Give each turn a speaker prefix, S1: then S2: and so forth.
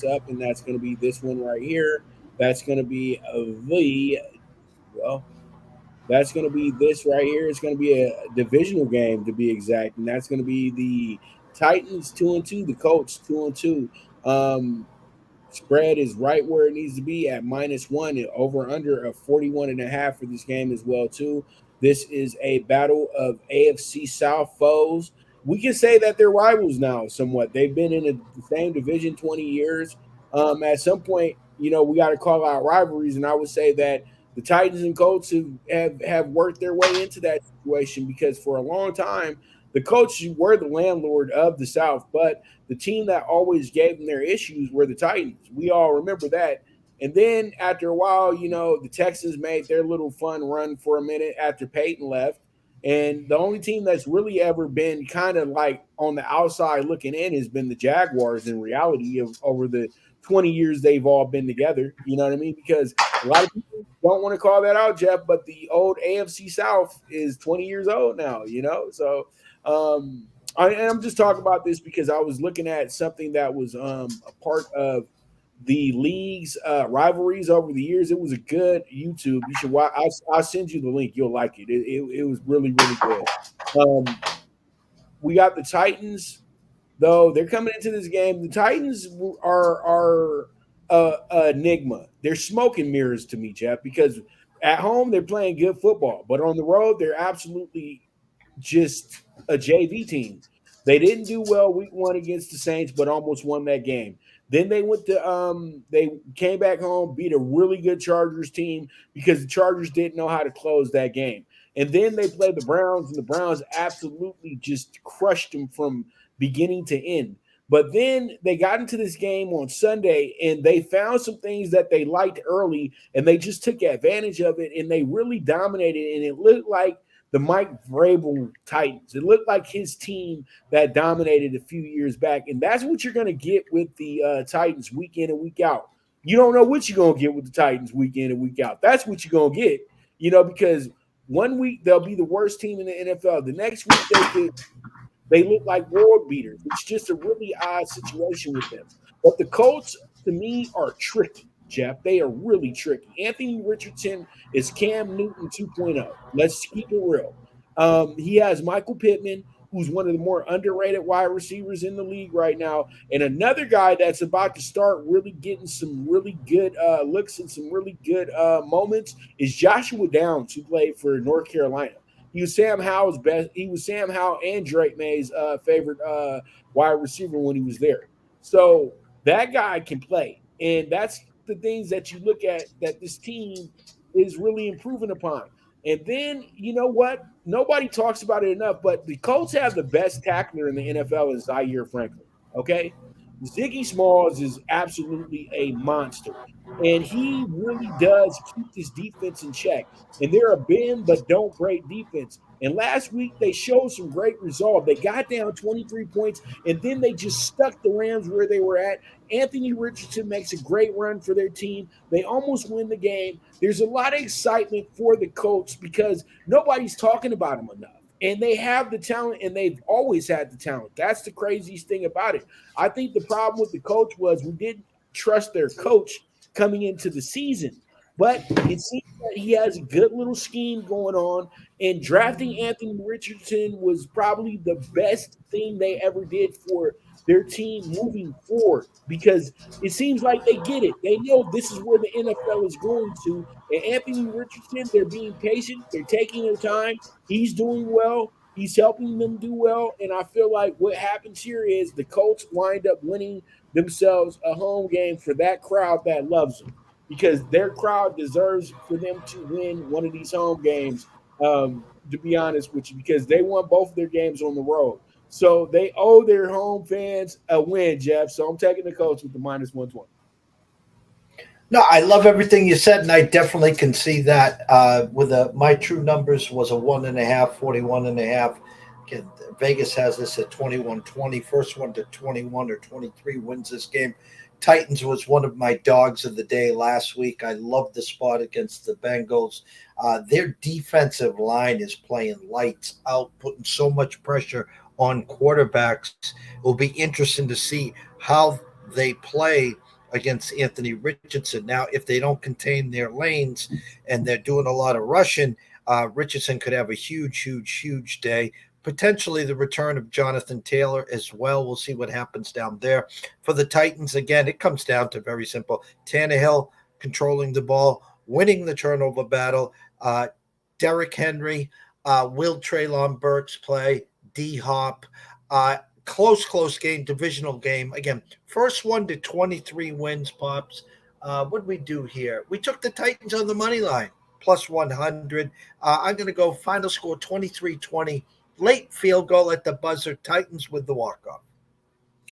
S1: up, and that's going to be this one right here. That's going to be well, that's going to be this right here. It's going to be a divisional game to be exact, and that's going to be the Titans 2-2, the Colts 2-2. Um, Spread is right where it needs to be at -1 and over under of 41.5 for this game as well too. This is a battle of AFC South foes. We can say that they're rivals now somewhat. They've been in the same division 20 years. At some point, we got to call out rivalries, and I would say that the Titans and Colts have worked their way into that situation because for a long time the Colts were the landlord of the South, but the team that always gave them their issues were the Titans. We all remember that. And then after a while, the Texans made their little fun run for a minute after Peyton left. And the only team that's really ever been kind of like on the outside looking in has been the Jaguars in reality of over the 20 years they've all been together. You know what I mean? Because a lot of people don't want to call that out, Jeff, but the old AFC South is 20 years old now. So I'm just talking about this because I was looking at something that was a part of the league's rivalries over the years. It was a good YouTube. You should watch. I'll send you the link. You'll like it. It was really, really good. Um, we got the Titans, though. They're coming into this game. The Titans are enigma. They're smoke and mirrors to me, Jeff, because at home they're playing good football, but on the road they're absolutely just a JV team. They didn't do well week one against the Saints, but almost won that game. Then they came back home, beat a really good Chargers team because the Chargers didn't know how to close that game. And then they played the Browns, and the Browns absolutely just crushed them from beginning to end. But then they got into this game on Sunday and they found some things that they liked early and they just took advantage of it and they really dominated. And it looked like the Mike Vrabel Titans. It looked like his team that dominated a few years back. And that's what you're going to get with the Titans week in and week out. You don't know what you're going to get with the Titans week in and week out. That's what you're going to get, because one week they'll be the worst team in the NFL. The next week they look like world beaters. It's just a really odd situation with them. But the Colts, to me, are tricky, Jeff. They are really tricky. Anthony Richardson is Cam Newton 2.0. Let's keep it real. He has Michael Pittman, who's one of the more underrated wide receivers in the league right now. And another guy that's about to start really getting some really good looks and some really good moments is Joshua Downs, who played for North Carolina. He was Sam Howell's best. He was Sam Howell and Drake May's favorite wide receiver when he was there. So that guy can play, and that's the things that you look at that this team is really improving upon. And then you know what? Nobody talks about it enough, but the Colts have the best tackler in the NFL is Zaire Franklin. Okay, Ziggy Smalls is absolutely a monster, and he really does keep this defense in check. And they're a bend but don't break defense. And last week they showed some great resolve. They got down 23 points, and then they just stuck the Rams where they were at. Anthony Richardson makes a great run for their team. They almost win the game. There's a lot of excitement for the Colts because nobody's talking about them enough. And they have the talent, and they've always had the talent. That's the craziest thing about it. I think the problem with the coach was we didn't trust their coach coming into the season. But it seems that he has a good little scheme going on, and drafting Anthony Richardson was probably the best thing they ever did for their team moving forward because it seems like they get it. They know this is where the NFL is going to. And Anthony Richardson, they're being patient, they're taking their time. He's doing well. He's helping them do well. And I feel like what happens here is the Colts wind up winning themselves a home game for that crowd that loves them because their crowd deserves for them to win one of these home games, to be honest with you, because they won both of their games on the road. So they owe their home fans a win, Jeff. So I'm taking the Colts with the -120.
S2: No, I love everything you said, and I definitely can see that. With my true numbers was a 1.5, 41.5. Again, Vegas has this at 21-20. First one to 21 or 23 wins this game. Titans was one of my dogs of the day last week. I love the spot against the Bengals. Their defensive line is playing lights out, putting so much pressure on quarterbacks. It will be interesting to see how they play against Anthony Richardson. Now, if they don't contain their lanes and they're doing a lot of rushing, Richardson could have a huge, huge, huge day. Potentially the return of Jonathan Taylor as well. We'll see what happens down there. For the Titans, again, it comes down to very simple. Tannehill controlling the ball, winning the turnover battle. Derrick Henry, will Traylon Burks play? D Hop. Close game, divisional game. Again, first one to 23 wins, Pops. What did we do here? We took the Titans on the money line, plus 100. I'm going to go final score 23-20. Late field goal at the buzzer. Titans with the walk-off.